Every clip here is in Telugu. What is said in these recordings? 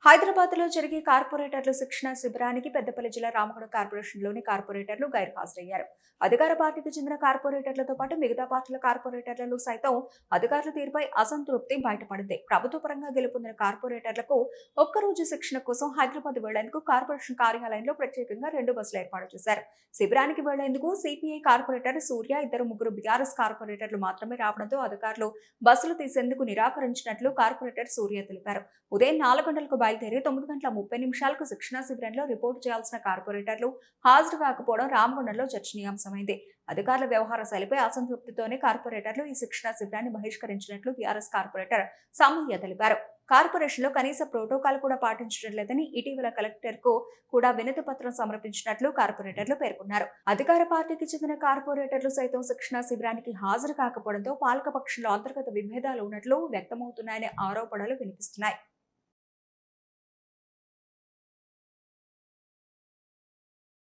హైదరాబాద్లో జరిగే కార్పొరేటర్ల శిక్షణ శిబిరానికి పెద్దపల్లి జిల్లా రామగుండం కార్పొరేషన్లోని కార్పొరేటర్లు గైర్హాజరయ్యారు. అధికార పార్టీకి చెందిన కార్పొరేటర్లతో పాటు మిగతా పార్టీల కార్పొరేటర్లు సైతం అధికారుల తీరుపై అసంతృప్తి బయటపడింది. ప్రభుత్వ పరంగా గెలుపొందిన కార్పొరేటర్లకు ఒక్కరోజు శిక్షణ కోసం హైదరాబాద్ వెళ్లేందుకు కార్పొరేషన్ కార్యాలయంలో ప్రత్యేకంగా 2 బస్సులు ఏర్పాటు చేశారు. శిబిరానికి వెళ్లేందుకు సిపిఐ కార్పొరేటర్ సూర్య, 2 బీఆర్ఎస్ కార్పొరేటర్లు మాత్రమే రావడంతో అధికారులు బస్సులు తీసేందుకు నిరాకరించినట్లు కార్పొరేటర్ సూర్య తెలిపారు. ఉదయం 4 గంటలకు బయలుదేరి 9:30 శిక్షణా శిబిరంలో రిపోర్టు చేయాల్సిన కార్పొరేటర్లు హాజరు కాకపోవడం రామగుండంలో చర్చనీయాంశమైంది. అధికారుల వ్యవహార శైలిపై అసంతృప్తితోనే కార్పొరేటర్లు ఈ శిక్షణా శిబిరాన్ని బహిష్కరించినట్లు బీఆర్ఎస్ కార్పొరేటర్ సమ్మయ్య తెలిపారు. కార్పొరేషన్ లో కనీస ప్రోటోకాల్ కూడా పాటించడం లేదని ఇటీవల కలెక్టర్ కు కూడా వినతి పత్రం సమర్పించినట్లు కార్పొరేటర్లు పేర్కొన్నారు. అధికార పార్టీకి చెందిన కార్పొరేటర్లు సైతం శిక్షణా శిబిరానికి హాజరు కాకపోవడంతో పాలకపక్షంలో అంతర్గత విభేదాలు ఉన్నట్లు వ్యక్తమవుతున్నాయనే ఆరోపణలు వినిపిస్తున్నాయి.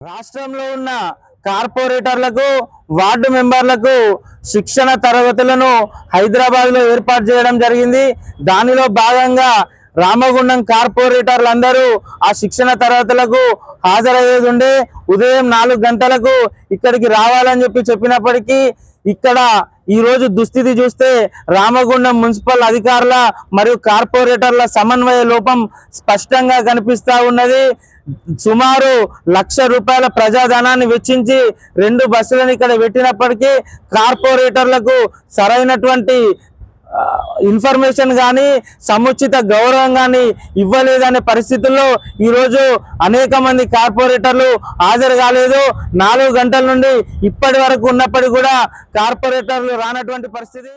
రాష్ట్రంలో ఉన్న కార్పొరేటర్లకు, వార్డు మెంబర్లకు శిక్షణ తరగతులను హైదరాబాద్ లో ఏర్పాటు చేయడం జరిగింది. దానిలో భాగంగా రామగుండం కార్పొరేటర్లందరూ ఆ శిక్షణ తరగతులకు హాజరయ్యేది ఉండే. ఉదయం 4 గంటలకు ఇక్కడికి రావాలని చెప్పినప్పటికీ ఇక్కడ ఈ రోజు దుస్థితి చూస్తే రామగుండం మున్సిపల్ అధికారుల మరియు కార్పొరేటర్ల సమన్వయ లోపం స్పష్టంగా కనిపిస్తా ఉన్నది. సుమారు ₹1,00,000 ప్రజాధనాన్ని వెచ్చించి 2 బస్సులను ఇక్కడ పెట్టినప్పటికీ కార్పొరేటర్లకు సరైనటువంటి ఇన్ఫర్మేషన్ కానీ సముచిత గౌరవం కానీ ఇవ్వలేదనే పరిస్థితుల్లో ఈరోజు అనేక మంది కార్పొరేటర్లు హాజరు కాలేదు. 4 గంటల నుండి ఇప్పటి వరకు ఉన్నప్పటికీ కూడా కార్పొరేటర్లు రానటువంటి పరిస్థితి.